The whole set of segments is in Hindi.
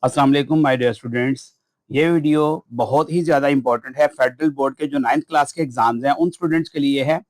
अस्सलाम वालेकुम माय डियर स्टूडेंट्स। ये वीडियो बहुत ही ज़्यादा इंपॉर्टेंट है। फेडरल बोर्ड के जो 9th क्लास के एग्जाम्स हैं उन स्टूडेंट्स के लिए है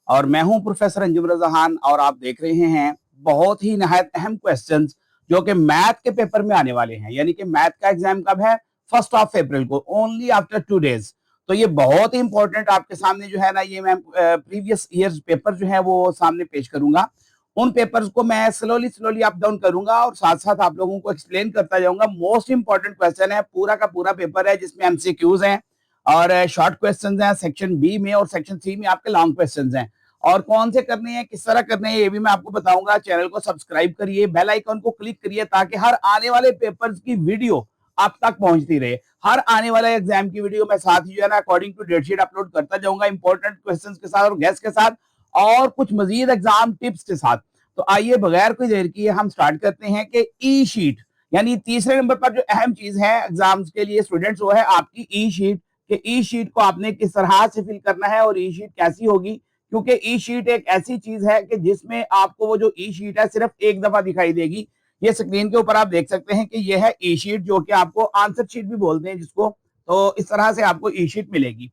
और मैं हूं प्रोफेसर अंजुम रज़ा खान और आप देख रहे हैं बहुत ही नहायत अहम क्वेश्चंस जो कि मैथ के पेपर में आने वाले हैं। यानी कि मैथ का एग्जाम कब है? 1 अप्रैल को, ओनली आफ्टर 2 डेज। तो ये बहुत ही इंपॉर्टेंट आपके सामने जो है ना, ये मैं प्रीवियस ईयर्स पेपर जो है वो सामने पेश करूंगा। उन पेपर्स को मैं स्लोली स्लोली अप डाउन करूंगा और साथ साथ आप लोगों को एक्सप्लेन करता जाऊंगा। मोस्ट इंपॉर्टेंट क्वेश्चन है, पूरा का पूरा पेपर है जिसमें एमसीक्यूज हैं और शॉर्ट क्वेश्चंस हैं सेक्शन बी में, और सेक्शन सी में आपके लॉन्ग क्वेश्चंस हैं। और कौन से करने हैं, किस तरह करने हैं, ये भी मैं आपको बताऊंगा। चैनल को सब्सक्राइब करिए, बेल आइकन को क्लिक करिए ताकि हर आने वाले पेपर्स की वीडियो आप तक पहुंचती रहे। हर आने वाले एग्जाम की वीडियो मैं साथ ही जो है ना according to date sheet upload करता जाऊंगा, इंपॉर्टेंट क्वेश्चन के साथ और गेस्ट के साथ और कुछ मजीद एग्जाम टिप्स के साथ। तो आइए बगैर कोई देर किए हम स्टार्ट करते हैं कि ई शीट यानी तीसरे नंबर पर जो अहम चीज है एग्जाम्स के लिए स्टूडेंट्स, वो है आपकी ई शीट। कि ई शीट को आपने किस तरह से फिल करना है और ई शीट कैसी होगी, क्योंकि ई शीट एक ऐसी चीज है कि जिसमें आपको वो जो ई शीट है सिर्फ एक दफा दिखाई देगी। ये स्क्रीन के ऊपर आप देख सकते हैं कि यह है ई शीट, जो कि आपको आंसर शीट भी बोलते हैं जिसको। तो इस तरह से आपको ई शीट मिलेगी।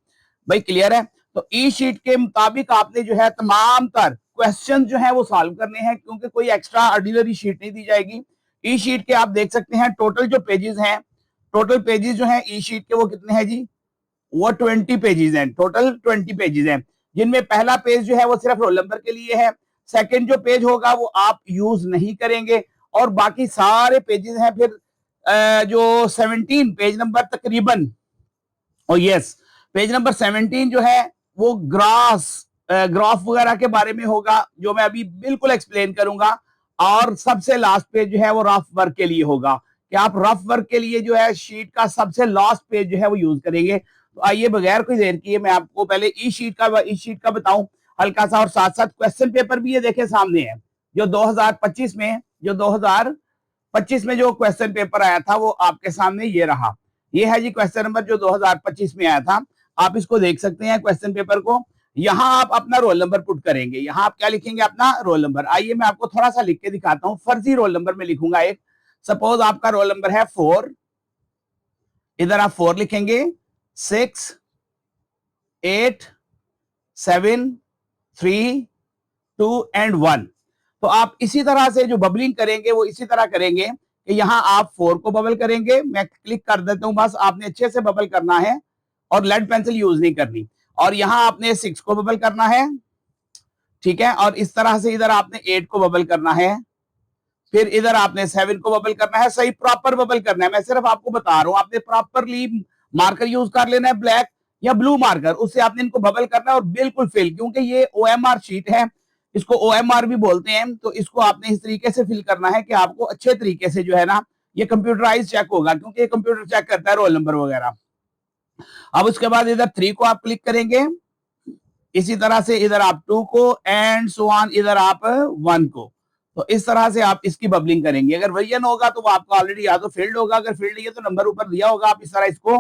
भाई क्लियर है? तो ई शीट के मुताबिक आपने जो है तमाम तर क्वेश्चन जो है वो सॉल्व करने हैं, क्योंकि कोई एक्स्ट्रा ऑर्डिनरी शीट नहीं दी जाएगी। ई शीट के आप देख सकते हैं टोटल जो पेजेस हैं, टोटल पेजेस जो हैं ई शीट के वो कितने हैं जी? वो 20 पेजेस हैं, टोटल 20 पेजेस हैं, जिनमें पहला पेज जो है वो सिर्फ रोल नंबर के लिए है। सेकंड जो पेज होगा वो आप यूज नहीं करेंगे और बाकी सारे पेजेस हैं फिर जो 17 पेज नंबर तकरीबन, और यस पेज नंबर 17 जो है वो ग्राफ वगैरह के बारे में होगा, जो मैं अभी बिल्कुल एक्सप्लेन करूंगा। और सबसे लास्ट पेज जो है वो रफ वर्क के लिए होगा, कि आप रफ वर्क के लिए जो है शीट का सबसे लास्ट पेज जो है वो यूज करेंगे। तो आइए बगैर कोई देर किए मैं आपको पहले ई शीट का बताऊं हल्का सा, और साथ साथ क्वेश्चन पेपर भी ये देखे सामने है। जो 2025 में जो क्वेश्चन पेपर आया था वो आपके सामने ये रहा। ये है जी क्वेश्चन नंबर जो 2025 में आया था। आप इसको देख सकते हैं क्वेश्चन पेपर को। यहां आप अपना रोल नंबर पुट करेंगे। यहां आप क्या लिखेंगे? अपना रोल नंबर। आइए मैं आपको थोड़ा सा लिख के दिखाता हूं। फर्जी रोल नंबर में लिखूंगा एक। सपोज आपका रोल नंबर है 4, इधर आप 4 लिखेंगे, 6, 8, 7, 3, 2 एंड 1। तो आप इसी तरह से जो बबलिंग करेंगे वो इसी तरह करेंगे कि यहां आप 4 को बबल करेंगे। मैं क्लिक कर देता हूं, बस आपने अच्छे से बबल करना है और लेड पेंसिल यूज नहीं करनी। और यहां आपने 6 को बबल करना है, ठीक है। और इस तरह से इधर आपने 8 को बबल करना है, फिर इधर आपने 7 को बबल करना है। सही प्रॉपर बबल करना है, मैं सिर्फ आपको बता रहा हूं। आपने प्रॉपरली मार्कर यूज कर लेना है, ब्लैक या ब्लू मार्कर, उससे आपने इनको बबल करना है और बिल्कुल फिल, क्योंकि ये ओएमआर शीट है, इसको ओएमआर भी बोलते हैं। तो इसको आपने इस तरीके से फिल करना है कि आपको अच्छे तरीके से जो है ना ये कंप्यूटराइज चेक होगा, क्योंकि ये कंप्यूटर चेक करता है रोल नंबर वगैरह। अब उसके बाद इधर 3 को आप क्लिक करेंगे, इसी तरह से इधर आप 2 को एंड सो ऑन, इधर आप 1 को। तो इस तरह से आप इसकी बबलिंग करेंगे। अगर वजन होगा तो वो आपका ऑलरेडी या तो फील्ड होगा, अगर फील्ड नहीं है तो नंबर ऊपर दिया होगा। आप इस तरह इसको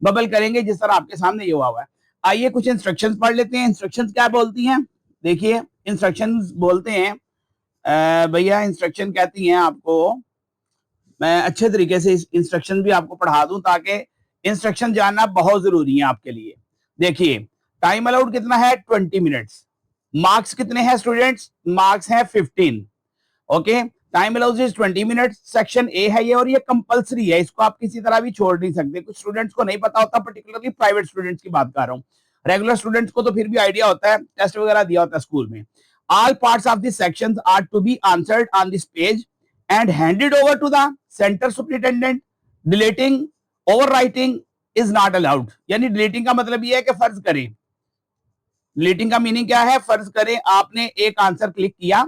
बबल करेंगे जिस तरह आपके सामने ये हुआ है। आइए कुछ इंस्ट्रक्शंस पढ़ लेते हैं। इंस्ट्रक्शंस क्या बोलती हैं? देखिए इंस्ट्रक्शंस बोलते हैं, भैया इंस्ट्रक्शन कहती हैं आपको, मैं अच्छे तरीके से इस इंस्ट्रक्शन भी आपको पढ़ा दूं ताकि इंस्ट्रक्शन जानना बहुत जरूरी है आपके लिए। देखिए टाइम अलाउड कितना है? 20 मिनट्स। मार्क्स कितने हैं स्टूडेंट्स? मार्क्स हैं 15। Okay, time allowed is 20 minutes. Section A है ये और ये कंपलसरी है, इसको आप किसी तरह भी छोड़ नहीं सकते। कुछ स्टूडेंट्स को नहीं पता होता, पर्टिकुलरली प्राइवेट स्टूडेंट्स की बात कर रहा हूँ। रेगुलर स्टूडेंट्स को तो फिर भी आइडिया होता है, टेस्ट वगैरह दिया होता है स्कूल में। All parts of this section are to be answered on this page and handed over to the center superintendent. Deleting, overwriting is not allowed. यानी डिलीटिंग का मतलब ये है कि फर्ज करें, डिलीटिंग का मीनिंग क्या है? फर्ज करें आपने एक आंसर क्लिक किया,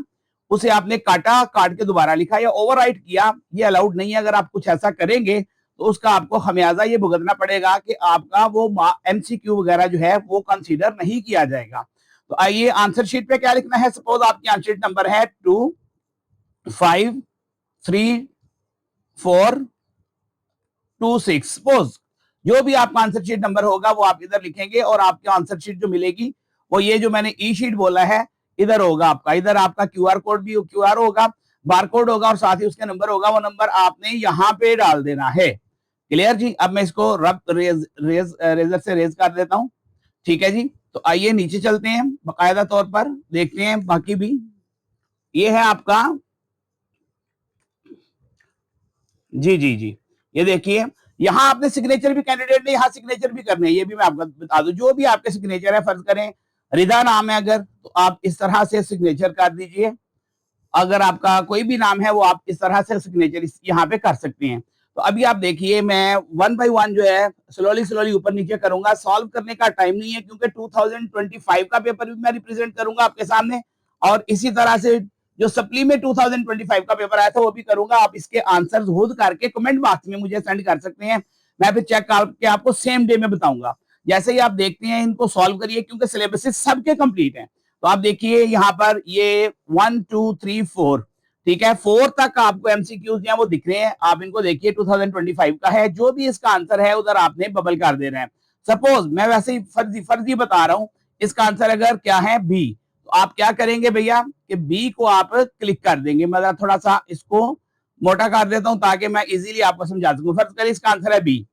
उसे आपने काटा, काट के दोबारा लिखा या ओवरराइट किया, ये अलाउड नहीं है। अगर आप कुछ ऐसा करेंगे तो उसका आपको खमियाजा ये भुगतना पड़ेगा कि आपका वो एमसीक्यू वगैरह जो है वो कंसीडर नहीं किया जाएगा। तो आइए आंसर शीट पे क्या लिखना है। सपोज आपकी आंसर शीट नंबर है 2, 5, 3, 4, 2, 6। सपोज जो भी आपका आंसर शीट नंबर होगा वो आप इधर लिखेंगे और आपकी आंसर शीट जो मिलेगी वो ये जो मैंने ई शीट बोला है इधर होगा आपका। इधर आपका क्यूआर कोड भी क्यूआर होगा। बारकोड होगा और साथ ही उसके नंबर होगा, वो नंबर आपने यहाँ पे डाल देना है। क्लियर जी। अब मैं इसको रेजर से रेज कर देता हूं। ठीक है जी। तो आइए नीचे चलते हैं, बाकायदा तौर पर देखते हैं बाकी भी। ये है आपका, जी जी जी, ये देखिए यहाँ आपने सिग्नेचर भी, कैंडिडेट ने यहाँ सिग्नेचर भी करने हैं, ये भी मैं आपको बता दूं। जो भी आपके सिग्नेचर है, फर्ज करें रिदा नाम है अगर, तो आप इस तरह से सिग्नेचर कर दीजिए। अगर आपका कोई भी नाम है वो आप इस तरह से सिग्नेचर यहाँ पे कर सकते हैं। तो अभी आप देखिए मैं 1 बाय 1 जो है स्लोली स्लोली ऊपर नीचे करूंगा। सॉल्व करने का टाइम नहीं है क्योंकि 2025 का पेपर भी मैं रिप्रेजेंट करूंगा आपके सामने, और इसी तरह से जो सप्ली में 2025 का पेपर आया था वो भी करूंगा। आप इसके आंसर खुद करके कमेंट बॉक्स में मुझे सेंड कर सकते हैं, मैं फिर चेक करके आपको सेम डे में बताऊंगा। जैसे ही आप देखते हैं इनको सॉल्व करिए क्योंकि सिलेबस सबके कंप्लीट है। तो आप देखिए यहाँ पर ये 1 2 3 4, ठीक है, 4 तक आपको एमसीक्यूज हैं वो दिख रहे हैं। आप इनको देखिए 2025 का है, जो भी इसका आंसर है उधर आपने बबल कर देना है। सपोज मैं वैसे ही फर्जी बता रहा हूं, इसका आंसर अगर क्या है बी, तो आप क्या करेंगे भैया कि बी को आप क्लिक कर देंगे। मैं थोड़ा सा इसको मोटा कर देता हूं ताकि मैं इजीली आपको समझा सकूं। फर्ज करें इसका आंसर है बी,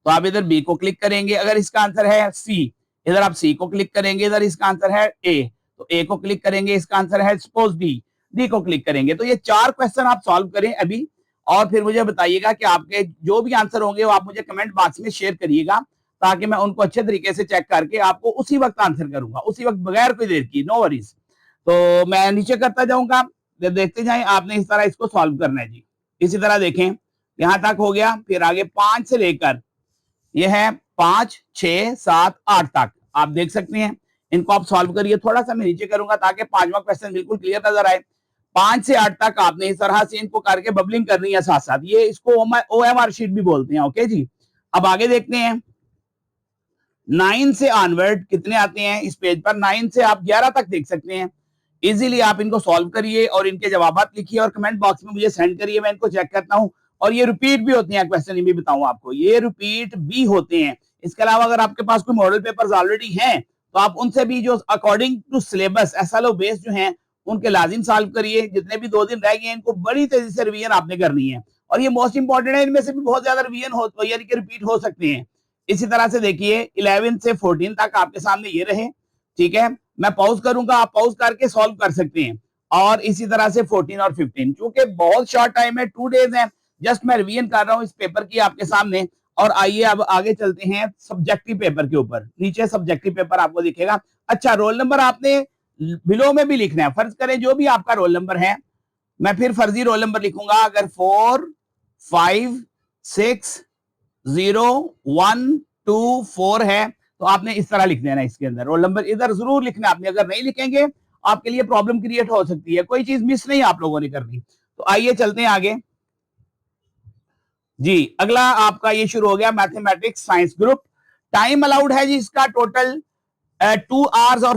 तो आप इधर बी को क्लिक करेंगे। अगर इसका आंसर है सी, इधर आप सी को क्लिक करेंगे। इधर इसका आंसर है ए, तो ए को क्लिक करेंगे। इसका आंसर है सपोज डी, डी को क्लिक करेंगे। तो ये 4 क्वेश्चन आप सॉल्व करें अभी, और फिर मुझे बताइएगा कि आपके जो भी आंसर होंगे वो आप मुझे कमेंट बॉक्स में शेयर करिएगा, ताकि मैं उनको अच्छे तरीके से चेक करके आपको उसी वक्त आंसर करूंगा, उसी वक्त, बगैर कोई देर की, नो वरीज। तो मैं नीचे करता जाऊंगा, देखते जाए। आपने इस तरह इसको सॉल्व करना है जी। इसी तरह देखें, यहां तक हो गया। फिर आगे 5 से लेकर ये है 5 6 7 8 तक आप देख सकते हैं। इनको आप सॉल्व करिए। थोड़ा सा मैं नीचे करूंगा ताकि 5वां क्वेश्चन बिल्कुल क्लियर नजर आए। 5 से 8 तक आपने इस तरह से इनको करके बबलिंग करनी है साथ साथ। ये इसको OMR शीट भी बोलते हैं। ओके जी। अब आगे देखते हैं 9 से ऑनवर्ड कितने आते हैं इस पेज पर। 9 से आप 11 तक देख सकते हैं। इजीली आप इनको सॉल्व करिए और इनके जवाब लिखिए और कमेंट बॉक्स में मुझे सेंड करिए, मैं इनको चेक करता हूं। और ये रिपीट भी होते हैं क्वेश्चन, ये भी बताऊं आपको, ये रिपीट भी होते हैं। इसके अलावा अगर आपके पास कोई मॉडल पेपर्स ऑलरेडी हैं तो आप उनसे भी जो according to syllabus SLO base जो हैं उनके लाजिम सॉल्व करिए। जितने भी 2 दिन रह गए इनको बड़ी तेजी से रिवीजन आपने करनी है, और ये मोस्ट इंपॉर्टेंट है। इनमें से भी बहुत ज्यादा रिवीजन हो, यानी कि रिपीट हो सकते हैं। इसी तरह से देखिए 11 से 14 तक आपके सामने ये रहे। ठीक है, मैं पॉज करूंगा, आप पॉज करके सॉल्व कर सकते हैं। और इसी तरह से 14 और 15, क्योंकि बहुत शॉर्ट टाइम है, 2 डेज है, जस्ट मैं रिवीजन कर रहा हूं इस पेपर की आपके सामने। और आइए अब आगे चलते हैं सब्जेक्टिव पेपर के ऊपर। नीचे सब्जेक्टिव पेपर आपको दिखेगा। अच्छा, रोल नंबर आपने बिलो में भी लिखना है। फर्ज करें जो भी आपका रोल नंबर है, मैं फिर फर्जी रोल नंबर लिखूंगा। अगर 4 5 6 0 1 2 4 है तो आपने इस तरह लिख देना। इसके अंदर रोल नंबर इधर जरूर लिखना आपने। अगर नहीं लिखेंगे आपके लिए प्रॉब्लम क्रिएट हो सकती है। कोई चीज मिस नहीं आप लोगों ने करनी। तो आइए चलते हैं आगे जी। अगला आपका ये शुरू हो गया mathematics science group. Time allowed है जी इसका टोटल 2 आवर्स और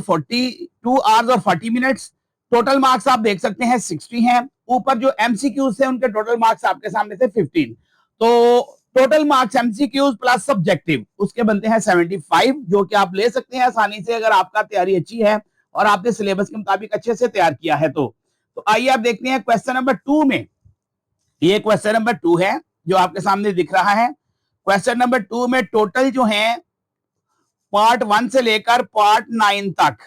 40 मिनट्स। टोटल मार्क्स आप देख सकते हैं 60 हैं। ऊपर जो एमसीक्यूज थे उनके टोटल मार्क्स आपके सामने थे 15। तो total marks MCQs plus subjective उसके बनते हैं 75, जो कि आप ले सकते हैं आसानी से अगर आपका तैयारी अच्छी है और आपने सिलेबस के मुताबिक अच्छे से तैयार किया है। तो आइए आप देखते हैं क्वेश्चन नंबर 2 में। ये क्वेश्चन नंबर 2 है जो आपके सामने दिख रहा है। क्वेश्चन नंबर 2 में टोटल जो है पार्ट 1 से लेकर पार्ट 9 तक,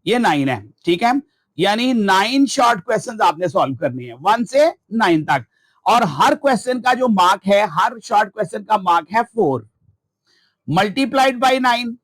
ये 9 है। ठीक है, यानी 9 शॉर्ट क्वेश्चंस आपने सॉल्व करनी है 1 से 9 तक। और हर क्वेश्चन का जो मार्क है, हर शॉर्ट क्वेश्चन का मार्क है 4 मल्टीप्लाइड बाय 9।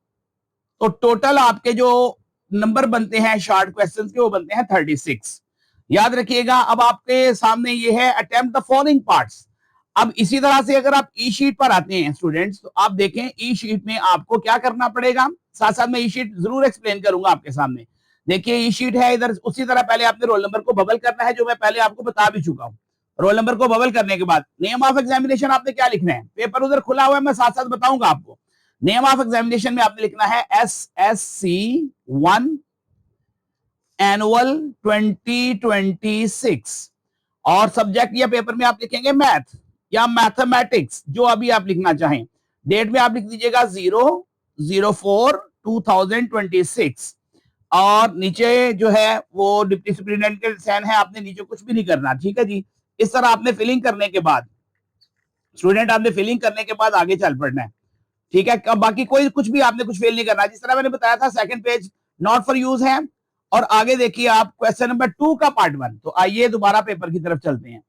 तो टोटल आपके जो नंबर बनते हैं शॉर्ट क्वेश्चंस के वो बनते हैं 36। याद रखिएगा। अब आपके सामने ये है अटेम्प्ट द फॉलोइंग पार्ट्स। अब इसी तरह से अगर आप ई शीट पर आते हैं स्टूडेंट्स, तो आप देखें ई शीट में आपको क्या करना पड़ेगा। साथ साथ में ई शीट जरूर एक्सप्लेन करूंगा आपके सामने। देखिए ई शीट है इधर। उसी तरह पहले आपने रोल नंबर को बबल करना है, जो मैं पहले आपको बता भी चुका हूं। रोल नंबर को बबल करने के बाद नेम ऑफ एग्जामिनेशन आपने क्या लिखना है। पेपर उधर खुला हुआ है, मैं साथ साथ बताऊंगा आपको। नेम ऑफ एग्जामिनेशन में आपने लिखना है SSC1 एनुअल 2026। और सब्जेक्ट या पेपर में आप लिखेंगे मैथ या मैथमेटिक्स, जो अभी आप लिखना चाहें। डेट में आप लिख दीजिएगा 0/04/2026। और नीचे जो है वो डिप्टी सुपरिटेंडेंट के साइन है, आपने नीचे कुछ भी नहीं करना, ठीक है जी। इस तरह आपने फिलिंग करने के बाद स्टूडेंट आपने फिलिंग करने के बाद आगे चल पड़ना है, ठीक है। बाकी कोई कुछ भी आपने कुछ फेल नहीं करना, जिस तरह मैंने बताया था second page not for use है। और आगे देखिए आप क्वेश्चन नंबर 2 का पार्ट 1। तो आइए दोबारा पेपर की तरफ चलते हैं।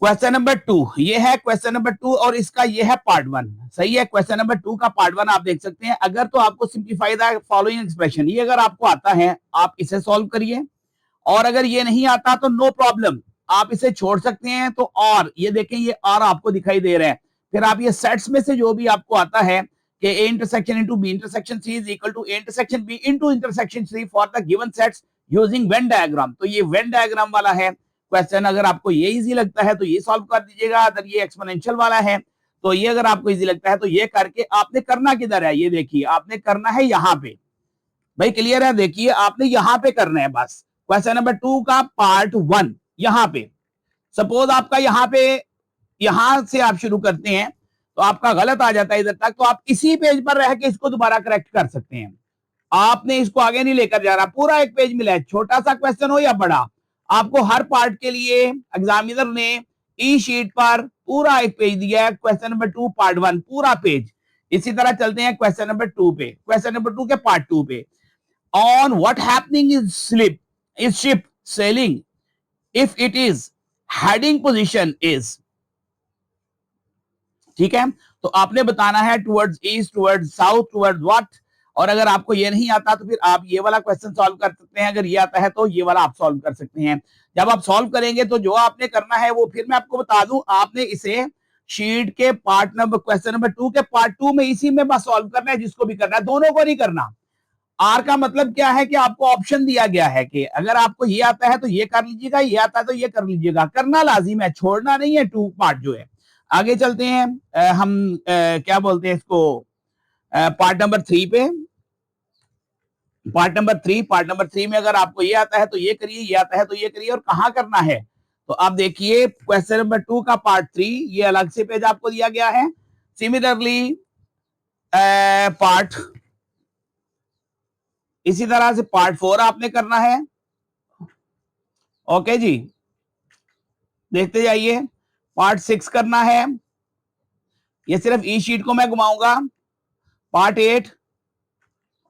क्वेश्चन नंबर 2 ये है, क्वेश्चन नंबर 2 और इसका ये है पार्ट 1, सही है। क्वेश्चन नंबर 2 का पार्ट 1 आप देख सकते हैं। अगर तो आपको सिंप्लीफाई द फॉलोइंग एक्सप्रेशन, ये अगर आपको आता है आप इसे सॉल्व करिए, और अगर ये नहीं आता तो नो प्रॉब्लम, आप इसे छोड़ सकते हैं। तो और ये देखें, ये और आपको दिखाई दे रहा है। फिर आप ये सेट्स में से जो भी आपको आता है कि A intersection into B intersection C is equal to A intersection B into intersection C for the given sets using Venn diagram, तो ये वेन डायग्राम वाला है क्वेश्चन। अगर आपको ये इजी लगता है तो ये सॉल्व कर दीजिएगा, अगर ये एक्सपोनेंशियल वाला है तो ये अगर आपको इजी लगता है तो ये करके आपने करना किधर है, ये देखिए आपने करना है यहाँ पे। भाई क्लियर है, देखिए आपने यहां पे करना है बस। क्वेश्चन नंबर 2 का पार्ट 1 यहां पे, सपोज आपका यहां पे, यहां से आप शुरू करते हैं तो आपका गलत आ जाता है इधर तक, तो आप इसी पेज पर रह के इसको दोबारा करेक्ट कर सकते हैं। आपने इसको आगे नहीं लेकर जा रहा, पूरा एक पेज मिला है, छोटा सा क्वेश्चन हो या बड़ा, आपको हर पार्ट के लिए एग्जामिनर ने ई शीट पर पूरा एक पेज दिया है। क्वेश्चन नंबर 2 पार्ट 1 पूरा पेज। इसी तरह चलते हैं क्वेश्चन नंबर 2 पे, क्वेश्चन नंबर 2 के पार्ट 2 पे। On what happening is ship sailing if it is heading position is, ठीक है। तो आपने बताना है towards east, towards south, towards what. और अगर आपको ये नहीं आता तो फिर आप ये वाला क्वेश्चन सॉल्व कर सकते हैं, अगर ये आता है तो ये वाला आप सॉल्व कर सकते हैं। जब आप सॉल्व करेंगे तो जो आपने करना है वो फिर मैं आपको बता दूं, आपने इसे शीट के पार्ट नंबर क्वेश्चन नंबर 2 के पार्ट 2 में इसी में बस सॉल्व करना है, जिसको भी करना है, दोनों को नहीं करना। आर का मतलब क्या है कि आपको ऑप्शन दिया गया है कि अगर आपको ये आता है तो ये कर लीजिएगा, ये आता है तो ये कर लीजिएगा, करना लाजिम है, छोड़ना नहीं है 2 पार्ट जो है। आगे चलते हैं, हम क्या बोलते हैं इसको, पार्ट नंबर 3 पे। पार्ट नंबर 3 में अगर आपको ये आता है तो ये करिए, ये आता है तो ये करिए, और कहाँ करना है तो आप देखिए क्वेश्चन नंबर 2 का पार्ट 3 ये अलग से पेज आपको दिया गया है। सिमिलरली पार्ट, इसी तरह से पार्ट 4 आपने करना है। ओके जी, देखते जाइए। पार्ट 6 करना है, ये सिर्फ ई शीट को मैं घुमाऊंगा। पार्ट 8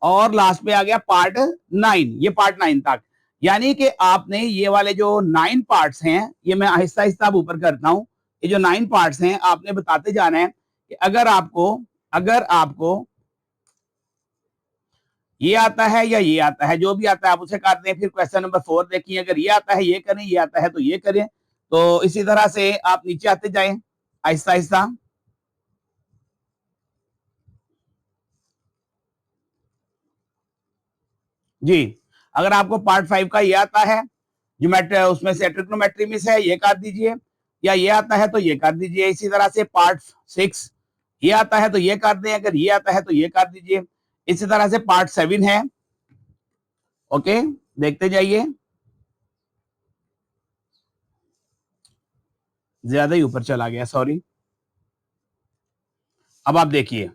और लास्ट में आ गया पार्ट 9, ये पार्ट 9 तक। यानी कि आपने ये वाले जो 9 पार्ट्स हैं, ये मैं आहिस्ता आहिस्ता अब ऊपर करता हूं, ये जो 9 पार्ट्स हैं आपने बताते जाना है कि अगर आपको ये आता है या ये आता है, जो भी आता है आप उसे काट दें। फिर क्वेश्चन नंबर 4 देखिए, अगर ये आता है ये करें, ये आता है तो ये करें। तो इसी तरह से आप नीचे आते जाएं आहिस्ता आहिस्ता। जी, अगर आपको पार्ट 5 का ये आता है, ज्योमेट्री उसमें से ट्रिग्नोमेट्री में से ये काट दीजिए, या ये आता है तो ये काट दीजिए। इसी तरह से पार्ट 6 ये आता है तो ये काट दें, अगर ये आता है तो ये काट दीजिए। इसी तरह से पार्ट 7 है। ओके, देखते जाइए, ज्यादा ही ऊपर चला गया, सॉरी। अब आप देखिए,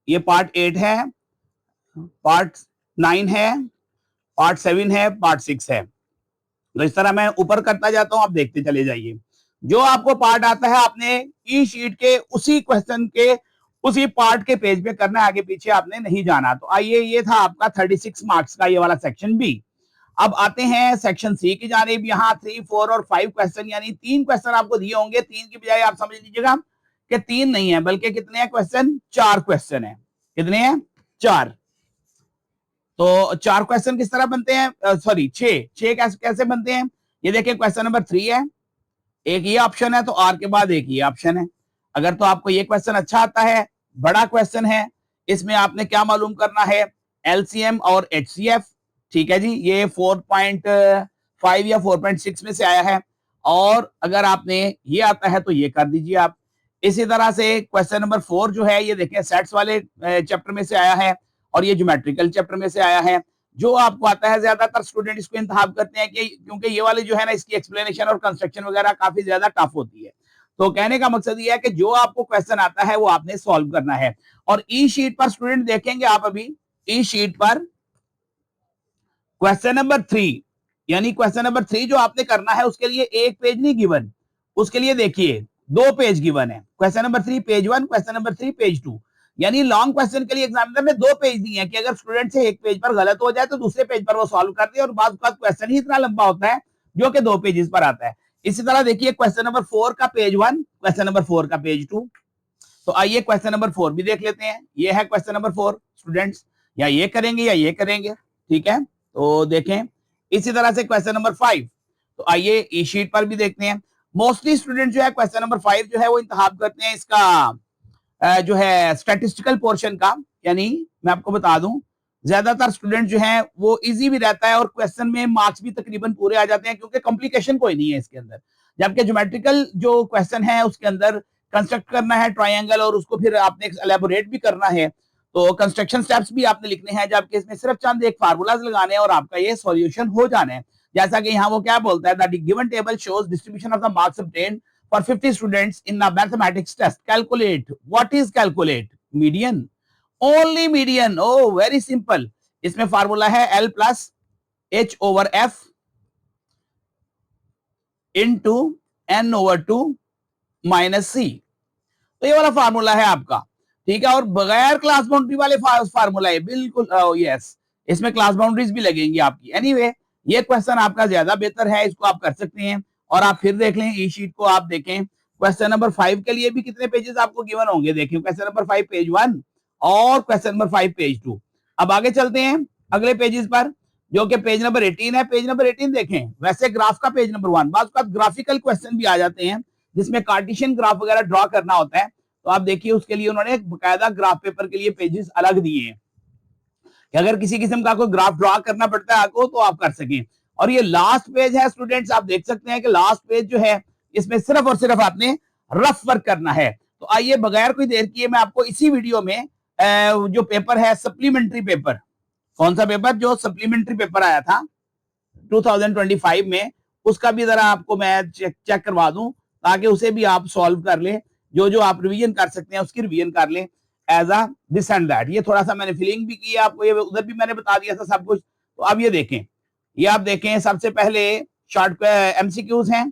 ये पार्ट 8 है, पार्ट 9 है, पार्ट 7 है, पार्ट 6 है। तो इस तरह मैं ऊपर करता जाता हूं, आप देखते चले जाइए। जो आपको पार्ट आता है आपने ई शीट के उसी क्वेश्चन के उसी पार्ट के पेज पे करना है, आगे पीछे आपने नहीं जाना। तो आइए, ये था आपका 36 मार्क्स का ये वाला सेक्शन बी। अब आते हैं सेक्शन सी की जानिब। यहाँ 3, 4 और 5 क्वेश्चन, यानी 3 क्वेश्चन आपको दिए होंगे। 3 की बजाय आप समझ लीजिएगा कि 3 नहीं है, बल्कि कितने हैं क्वेश्चन, 4 क्वेश्चन है। कितने हैं, 4। तो 4 क्वेश्चन किस तरह बनते हैं, सॉरी 6 कैसे बनते हैं। ये देखिए क्वेश्चन नंबर 3 है, एक ये ऑप्शन है तो आर के बाद एक ये ऑप्शन है। अगर तो आपको ये क्वेश्चन अच्छा आता है, बड़ा क्वेश्चन है, इसमें आपने क्या मालूम करना है, एलसीएम और एचसीएफ। ठीक है जी, ये 4.5 या 4.6 में से आया है। और अगर आपने ये आता है तो ये कर दीजिए आप। इसी तरह से क्वेश्चन नंबर 4 जो है, ये देखिए सेट्स वाले चैप्टर में से आया है, और ये ज्योमेट्रिकल चैप्टर में से आया है। जो आपको आता है, ज्यादातर स्टूडेंट इसको इंतखाब करते हैं कि क्योंकि ये वाले जो है ना, इसकी एक्सप्लेनेशन और कंस्ट्रक्शन वगैरह काफी ज्यादा टफ होती है। तो कहने का मकसद ये है कि जो आपको क्वेश्चन आता है वो आपने सॉल्व करना है। और ई शीट पर स्टूडेंट देखेंगे आप, अभी ई शीट पर क्वेश्चन नंबर 3, यानी क्वेश्चन नंबर 3 जो आपने करना है उसके लिए एक पेज नहीं गिवन, उसके लिए देखिए 2 पेज गिवन है। Question number 3 page 1, question number 3 page 2, यानी लॉन्ग क्वेश्चन के लिए एग्जामिनर ने 2 पेज दिए हैं कि अगर स्टूडेंट से एक पेज पर गलत हो जाए तो दूसरे पेज पर वो सॉल्व कर दे, और बाद क्वेश्चन ही इतना लंबा होता है जो कि 2 पेजेस पर आता है। इसी तरह देखिए क्वेश्चन नंबर 4 का पेज 1, क्वेश्चन नंबर 4 का पेज 2। तो आइए क्वेश्चन नंबर 4 भी देख लेते हैं। ये है क्वेश्चन नंबर 4 स्टूडेंट्स, या ये करेंगे या ये करेंगे, ठीक है, तो देखें। इसी तरह से क्वेश्चन नंबर 5, तो आइए ई शीट पर भी देखते हैं। मोस्टली स्टूडेंट जो है क्वेश्चन नंबर 5 जो है वो इंतखाब करते हैं इसका जो है स्टैटिस्टिकल पोर्शन का, यानी मैं आपको बता दूं ज्यादातर स्टूडेंट जो है वो इजी भी रहता है और क्वेश्चन में मार्क्स भी तकरीबन पूरे आ जाते हैं क्योंकि कॉम्प्लिकेशन कोई नहीं है इसके अंदर। जबकि ज्योमेट्रिकल जो क्वेश्चन है उसके अंदर कंस्ट्रक्ट करना है ट्रायंगल और उसको फिर आपने एलेबोरेट भी करना है, तो कंस्ट्रक्शन स्टेप्स भी आपने लिखने हैं, जबकि इसमें सिर्फ चंद एक फार्मूलाज लगाने हैं और आपका ये सॉल्यूशन हो जाना है। जैसा कि यहाँ वो क्या बोलता है, that the given table shows distribution of the marks obtained for 50 students in the mathematics test, calculate. What is calculate? Median, only median. Oh very simple, इसमें फार्मूला है L plus H over F into N over 2 minus C। तो ये वाला फार्मूला है आपका, ठीक है, और बगैर क्लास बाउंड्री वाले फार्मूला है बिल्कुल। यस, इसमें क्लास बाउंड्रीज भी लगेंगी आपकी। एनीवे ये क्वेश्चन आपका ज्यादा बेहतर है, इसको आप कर सकते हैं। और आप फिर देख लें ई शीट को, आप देखें क्वेश्चन नंबर 5 के लिए भी कितने पेजेस आपको गिवन होंगे। देखिए क्वेश्चन नंबर 5 पेज 1 और क्वेश्चन नंबर 5 पेज 2। अब आगे चलते हैं अगले पेजेस पर, जो कि पेज नंबर 18 है। पेज नंबर 18 देखें, वैसे ग्राफ का पेज नंबर 1, बाद का ग्राफिकल क्वेश्चन भी आ जाते हैं जिसमें कार्टेशियन ग्राफ वगैरह ड्रॉ करना होता है। तो आप देखिए उसके लिए उन्होंने एक बकायदा ग्राफ पेपर के लिए पेजेस अलग दिए हैं कि अगर किसी किस्म का कोई ग्राफ ड्रॉ करना पड़ता है आपको तो आप कर सकें। और ये लास्ट पेज है स्टूडेंट्स, आप देख सकते हैं कि लास्ट पेज जो है इसमें सिर्फ और सिर्फ आपने रफ वर्क करना है। तो आइए बगैर कोई देर किए मैं आपको इसी वीडियो में जो पेपर है सप्लीमेंट्री पेपर, कौन सा पेपर, जो सप्लीमेंट्री पेपर आया था 2025 में, उसका भी जरा आपको मैं चेक करवा दूं ताकि उसे भी आप सॉल्व कर लें। जो जो आप रिवीजन कर सकते हैं उसकी रिवीजन कर लें as a this and that. ये थोड़ा सा मैंने फीलिंग भी की आपको, ये उधर भी मैंने बता दिया था सब कुछ। तो अब ये देखें, ये आप देखें, सबसे पहले शॉर्ट एमसीक्यूज हैं।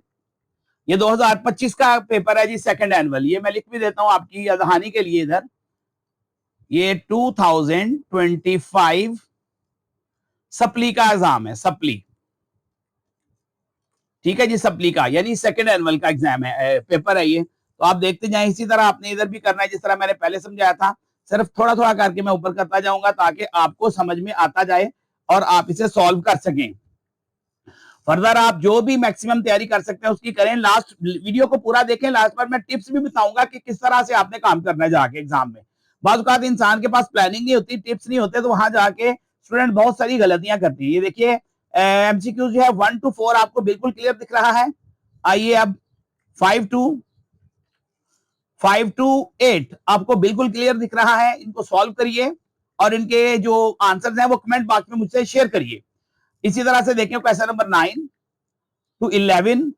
ये 2025 का पेपर है जी, सेकंड एनुअल। ये मैं लिख भी देता हूं आपकी आसानी के लिए इधर। ये 2025 सप्ली का एग्जाम है, सप्ली, ठीक है जी, सप्ली का, यानी सेकंड एनुअल का एग्जाम है, पेपर है ये। तो आप देखते जाएं, इसी तरह आपने इधर भी करना है जिस तरह मैंने पहले समझाया था, सिर्फ थोड़ा थोड़ा करके मैं ऊपर करता जाऊंगा ताकि आपको समझ में आता जाए और आप इसे सॉल्व कर सकें। फर्दर आप जो भी मैक्सिमम तैयारी कर सकते हैं उसकी करें। लास्ट वीडियो को पूरा देखें, लास्ट पर मैं टिप्स भी बताऊंगा कि किस तरह से आपने काम करना है जाके एग्जाम में। बाद औक़ात इंसान के पास प्लानिंग नहीं होती, टिप्स नहीं होते, तो वहां जाके स्टूडेंट बहुत सारी गलतियां करती है। ये देखिए एमसीक्यू जो है 1 to 4 आपको बिल्कुल क्लियर दिख रहा है। आइए अब 5 to 8 आपको बिल्कुल क्लियर दिख रहा है। इनको सॉल्व करिए और इनके जो आंसर्स हैं वो कमेंट बॉक्स में मुझसे शेयर करिए। इसी तरह से देखिए question number 9 to 11,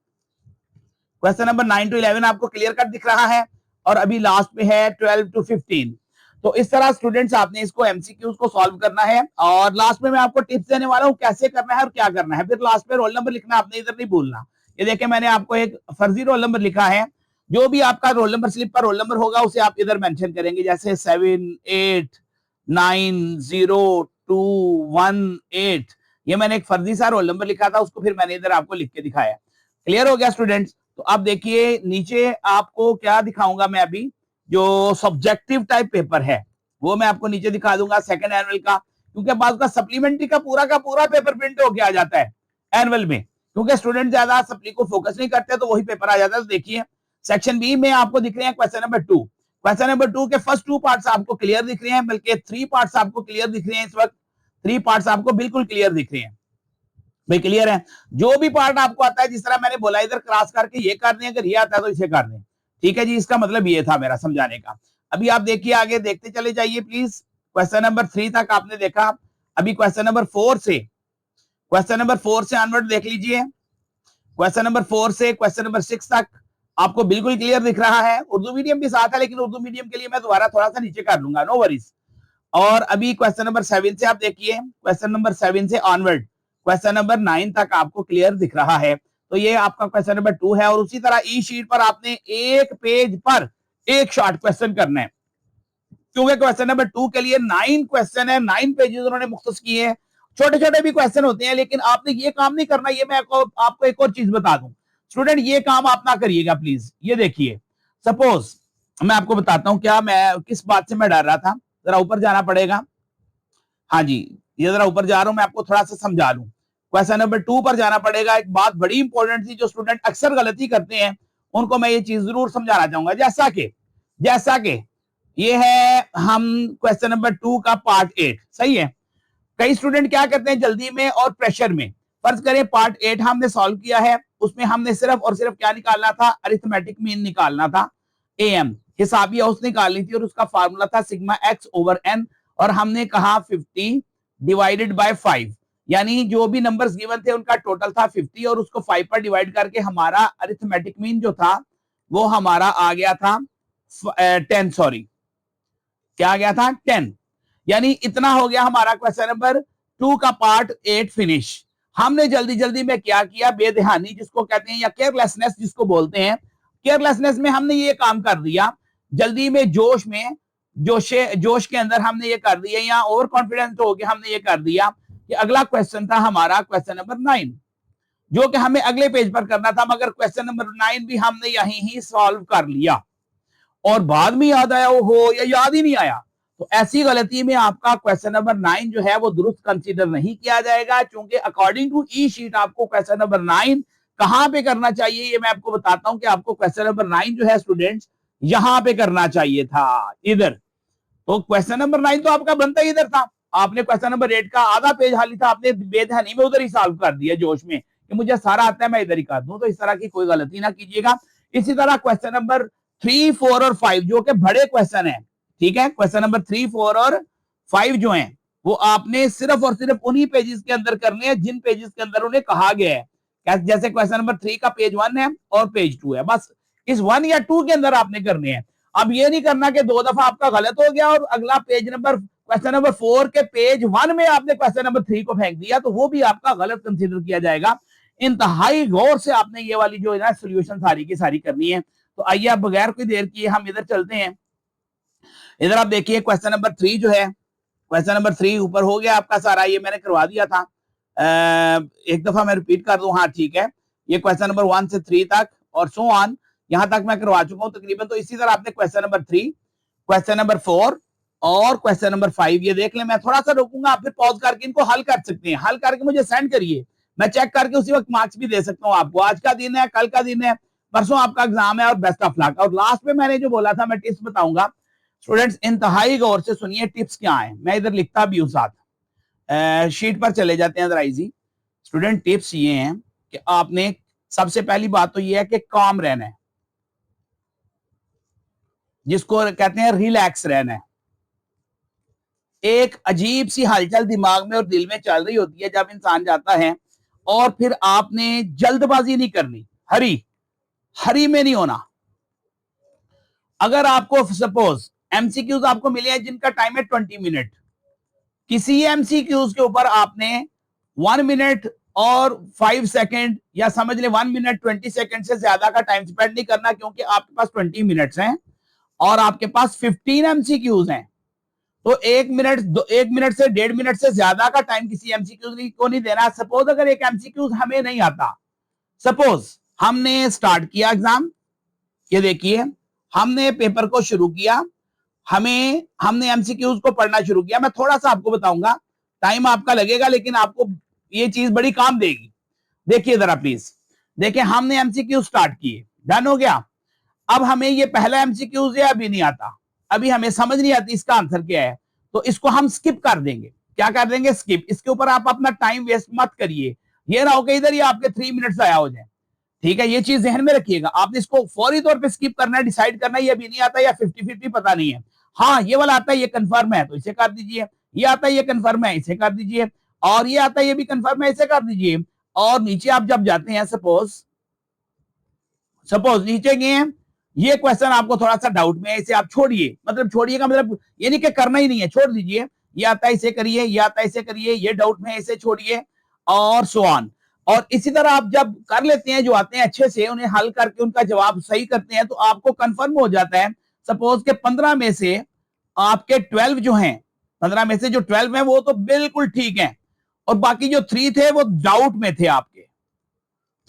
question number 9 to 11 आपको क्लियर कट दिख रहा है। और अभी लास्ट में है 12 to 15। तो इस तरह स्टूडेंट्स आपने इसको एमसीक्यूज को सॉल्व करना है और लास्ट में मैं आपको टिप्स देने वाला हूं कैसे करना है और क्या करना है। फिर लास्ट में रोल नंबर लिखना आपने इधर नहीं भूलना। ये देखिए मैंने आपको एक फर्जी रोल नंबर लिखा है, जो भी आपका रोल नंबर स्लिप पर रोल नंबर होगा उसे आप इधर मेंशन करेंगे, जैसे 7 8 9 0 2 1 8। ये मैंने एक फर्जी सा रोल नंबर लिखा था, उसको फिर मैंने इधर आपको लिख के दिखाया। क्लियर हो गया स्टूडेंट्स? तो अब देखिए नीचे आपको क्या दिखाऊंगा मैं अभी, जो सब्जेक्टिव टाइप पेपर है वो मैं आपको नीचे दिखा दूंगा सेकंड एनुअल का, क्योंकि बाद का सप्लीमेंट्री का पूरा पेपर प्रिंट होके आ जाता है एनुअल में, क्योंकि स्टूडेंट ज्यादा सप्ली को फोकस नहीं करते तो वही पेपर आ जाता है। तो देखिए सेक्शन बी में आपको दिख रहे हैं क्वेश्चन नंबर 2। क्वेश्चन नंबर 2 के फर्स्ट 2 पार्ट्स आपको क्लियर दिख रहे हैं, बल्कि 3 पार्ट्स आपको क्लियर दिख रहे हैं। इस वक्त 3 पार्ट्स आपको बिल्कुल क्लियर दिख रहे हैं। भाई क्लियर है? जो भी पार्ट आपको आता है, जिस तरह मैंने बोला इधर क्रॉस करके ये कर दें, अगर ये आता है तो इसे कर दें। ठीक है जी, इसका मतलब ये था मेरा समझाने का। अभी आप देखिए आगे देखते चले जाइए प्लीज। क्वेश्चन नंबर 3 तक आपने देखा, अभी क्वेश्चन नंबर 4 से ऑनवर्ड देख लीजिए। क्वेश्चन नंबर 4 से क्वेश्चन नंबर 6 तक आपको बिल्कुल क्लियर दिख रहा है। उर्दू मीडियम भी साथ है, लेकिन उर्दू मीडियम के लिए मैं दोबारा थोड़ा सा नीचे कर लूंगा, नो वरीज। और अभी क्वेश्चन नंबर 7 से आप देखिए, क्वेश्चन नंबर 7 से ऑनवर्ड क्वेश्चन नंबर 9 तक आपको क्लियर दिख रहा है। तो ये आपका क्वेश्चन नंबर 2 है और उसी तरह ई शीट पर आपने एक पेज पर एक शॉर्ट क्वेश्चन करना है, क्योंकि क्वेश्चन नंबर 2 के लिए 9 क्वेश्चन है, 9 पेजेस उन्होंने मुख्तस किए हैं। छोटे छोटे भी क्वेश्चन होते हैं, लेकिन आपने ये काम नहीं करना। ये मैं आपको एक और चीज बता दूं, स्टूडेंट ये काम आप ना करिएगा प्लीज। ये देखिए, सपोज मैं आपको बताता हूं क्या मैं किस बात से मैं डर रहा था। जरा ऊपर जाना पड़ेगा। हाँ जी, ये जरा ऊपर जा रहा हूं, मैं आपको थोड़ा सा समझा लूं। क्वेश्चन नंबर 2 पर जाना पड़ेगा। एक बात बड़ी इंपॉर्टेंट थी, जो स्टूडेंट अक्सर गलती करते हैं, उनको मैं ये चीज जरूर समझाना चाहूंगा। जैसा कि ये है हम क्वेश्चन नंबर 2 का पार्ट 8, सही है। कई स्टूडेंट क्या करते हैं जल्दी में और प्रेशर में। फर्ज करें पार्ट 8 हमने सॉल्व किया है, उसमें हमने सिर्फ और सिर्फ क्या निकालना था, अरिथमेटिक मीन निकालना था, एम हिसाबी औसत निकालनी थी, और उसका फार्मूला था सिग्मा एक्स ओवर एन, और हमने कहा 50 डिवाइडेड बाय 5, यानी जो भी नंबर्स गिवन थे उनका टोटल था 50, और उसको 5 पर डिवाइड करके हमारा अरिथमेटिक मीन जो था वो हमारा आ गया था 10, सॉरी क्या आ गया था 10। यानी इतना हो गया हमारा क्वेश्चन नंबर 2 का पार्ट 8 फिनिश। हमने जल्दी जल्दी में क्या किया, बेध्यानी जिसको कहते हैं या केयरलेसनेस जिसको बोलते हैं, केयरलेसनेस में हमने ये काम कर दिया, जल्दी में जोश के अंदर हमने ये कर दिया, या ओवर कॉन्फिडेंस हो गया हमने ये कर दिया कि अगला क्वेश्चन था हमारा क्वेश्चन नंबर 9, जो कि हमें अगले पेज पर करना था, मगर क्वेश्चन नंबर 9 भी हमने यहीं ही सॉल्व कर लिया, और बाद में याद आया हो या याद ही नहीं आया। तो ऐसी गलती में आपका क्वेश्चन नंबर 9 जो है वो दुरुस्त कंसीडर नहीं किया जाएगा, क्योंकि अकॉर्डिंग टू ई शीट आपको क्वेश्चन नंबर 9 कहां पे करना चाहिए, ये मैं आपको बताता हूं कि आपको क्वेश्चन नंबर 9 जो है स्टूडेंट्स यहां पे करना चाहिए था, इधर। तो क्वेश्चन नंबर 9 तो आपका बनता ही इधर था। आपने क्वेश्चन नंबर 8 का आधा पेज खाली था, आपने बेध्यानी में उधर ही सॉल्व कर दिया, जोश में कि मुझे सारा आता है मैं इधर ही कर दूं। तो इस तरह की कोई गलती ना कीजिएगा। इसी तरह क्वेश्चन नंबर 3, 4 और 5 जो कि बड़े क्वेश्चन है, ठीक है, क्वेश्चन नंबर 3, 4 और 5 जो हैं वो आपने सिर्फ और सिर्फ उन्हीं पेजेस के अंदर करने हैं जिन पेजेस के अंदर उन्हें कहा गया है। जैसे क्वेश्चन नंबर 3 का पेज 1 है और पेज 2 है, बस इस 1 या 2 के अंदर आपने करने हैं। अब ये नहीं करना कि 2 दफा आपका गलत हो गया और अगला पेज नंबर क्वेश्चन नंबर 4 के पेज 1 में आपने क्वेश्चन नंबर 3 को फेंक दिया, तो वो भी आपका गलत कंसीडर किया जाएगा। इंतहाई गौर से आपने ये वाली जो है ना सोल्यूशन सारी की सारी करनी है। तो आइए आप बगैर कोई देर किए हम इधर चलते हैं। इधर आप देखिए क्वेश्चन नंबर 3 जो है, क्वेश्चन नंबर 3 ऊपर हो गया आपका सारा, ये मैंने करवा दिया था। एक दफा मैं रिपीट कर दूं, हाँ ठीक है, ये क्वेश्चन नंबर 1 से 3 तक और सो ऑन यहां तक मैं करवा चुका हूं तकरीबन। तो इसी तरह आपने क्वेश्चन नंबर 3, क्वेश्चन नंबर 4 और क्वेश्चन नंबर 5 ये देख लें। मैं थोड़ा सा रोकूंगा, आप फिर पॉज करके इनको हल कर सकते हैं, हल करके मुझे सेंड करिए, मैं चेक करके उसी वक्त मार्क्स भी दे सकता हूं आपको। आज का दिन है, कल का दिन है, परसों आपका एग्जाम है, और बेस्ट ऑफ लक। और लास्ट में मैंने जो बोला था मैं टिप्स बताऊंगा, स्टूडेंट्स इंतहाई गौर से सुनिए टिप्स क्या है, मैं इधर लिखता भी हूं साथ। शीट पर चले जाते हैं जरा इजी। स्टूडेंट टिप्स ये हैं कि आपने सबसे पहली बात तो ये है कि काम रहना है, जिसको कहते हैं रिलैक्स रहना है। एक अजीब सी हलचल दिमाग में और दिल में चल रही होती है जब इंसान जाता है, और फिर आपने जल्दबाजी नहीं करनी, हरी में नहीं होना। अगर आपको सपोज एमसीक्यूज आपको मिले हैं जिनका टाइम है 20 मिनट, किसी एमसीक्यूज के ऊपर आपने 1 मिनट और 5 सेकंड या समझ ले 1 मिनट 20 सेकंड से ज्यादा का टाइम स्पेंड नहीं करना, क्योंकि आपके पास 20 मिनट्स हैं और आपके पास 15 एमसीक्यूज हैं। तो 1 मिनट से 1.5 मिनट से ज्यादा का टाइम किसी एमसीक्यूज को नहीं देना। सपोज अगर एक एमसीक्यूज हमें नहीं आता, सपोज हमने स्टार्ट किया एग्जाम, ये देखिए हमने पेपर को शुरू किया, हमने एमसीक्यूज को पढ़ना शुरू किया। मैं थोड़ा सा आपको बताऊंगा, टाइम आपका लगेगा लेकिन आपको ये चीज बड़ी काम देगी। देखिए जरा प्लीज, देखिए हमने एमसीक्यू स्टार्ट किए, डन हो गया। अब हमें ये पहला एमसीक्यूज है अभी नहीं आता, अभी हमें समझ नहीं आती इसका आंसर क्या है, तो इसको हम स्किप कर देंगे। क्या कर देंगे? स्किप। इसके ऊपर आप अपना टाइम वेस्ट मत करिए, ये ना हो कि इधर ही आपके 3 मिनट जाया हो जाए, ठीक है, ये चीज ध्यान में रखिएगा। आपने इसको फौरी तौर पे स्किप करना है, डिसाइड करना है ये अभी नहीं आता या 50-50 पता नहीं है, हाँ ये वाला आता है ये कंफर्म है तो इसे कर दीजिए, ये आता है ये कंफर्म है इसे कर दीजिए, और ये आता है ये भी कंफर्म है इसे कर दीजिए। और नीचे आप जब जाते हैं, सपोज नीचे गए हैं, ये क्वेश्चन आपको थोड़ा सा डाउट में है, इसे आप छोड़िए, मतलब छोड़िए का मतलब ये नहीं कि करना ही नहीं है, छोड़ दीजिए। ये आता है इसे करिए, ये आता है इसे करिए, ये डाउट में है इसे छोड़िए, और सो ऑन। और इसी तरह आप जब कर लेते हैं, जो आते हैं अच्छे से, उन्हें हल करके उनका जवाब सही करते हैं, तो आपको कंफर्म हो जाता है सपोज के 15 में से आपके 12 जो हैं, 15 में से जो 12 हैं वो तो बिल्कुल ठीक हैं, और बाकी जो 3 थे वो डाउट में थे। आपके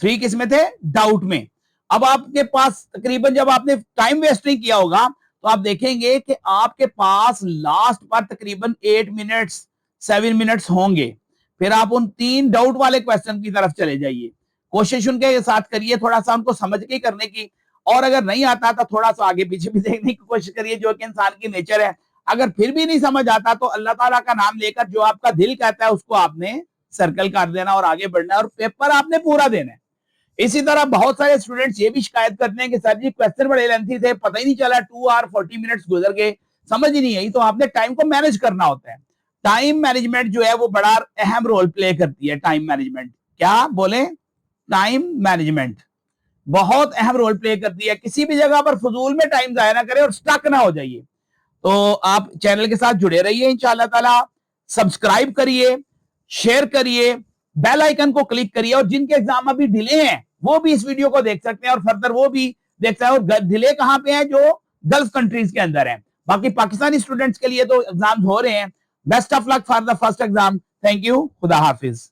3 किस में थे? डाउट में। अब आपके पास तकरीबन, जब आपने टाइम वेस्ट नहीं किया होगा, तो आप देखेंगे कि आपके पास लास्ट पर तकरीबन 8 मिनट्स 7 मिनट्स होंगे। फिर आप उन 3 डाउट वाले क्वेश्चन की तरफ चले जाइए, कोशिश उनके साथ करिए थोड़ा सा उनको समझ के करने की, और अगर नहीं आता तो थोड़ा सा आगे पीछे भी देखने की कोशिश करिए, जो कि इंसान की नेचर है। अगर फिर भी नहीं समझ आता तो अल्लाह ताला का नाम लेकर जो आपका दिल कहता है उसको आपने सर्कल कर देना और आगे बढ़ना है, और पेपर आपने पूरा देना है। इसी तरह बहुत सारे स्टूडेंट्स ये भी शिकायत करते हैं कि सर जी क्वेश्चन बड़े लेंथी थे, पता ही नहीं चला 2 आवर 40 मिनट्स गुजर गए, समझ ही नहीं आई। तो आपने टाइम को मैनेज करना होता है। टाइम मैनेजमेंट जो है वो बड़ा अहम रोल प्ले करती है। टाइम मैनेजमेंट, क्या बोले? टाइम मैनेजमेंट बहुत अहम रोल प्ले करती है। किसी भी जगह पर फजूल में टाइम जाया ना करें और स्टक ना हो जाइए। तो आप चैनल के साथ जुड़े रहिए इंशाअल्लाह ताला, सब्सक्राइब करिए, शेयर करिए, बेल आइकन को क्लिक करिए, और जिनके एग्जाम अभी डिले हैं वो भी इस वीडियो को देख सकते हैं और फर्दर वो भी देख सकते हैं। और डिले कहां पे है? जो गल्फ कंट्रीज के अंदर है। बाकी पाकिस्तानी स्टूडेंट्स के लिए तो एग्जाम हो रहे हैं। Best of luck for the first exam. Thank you, खुदा हाफिज।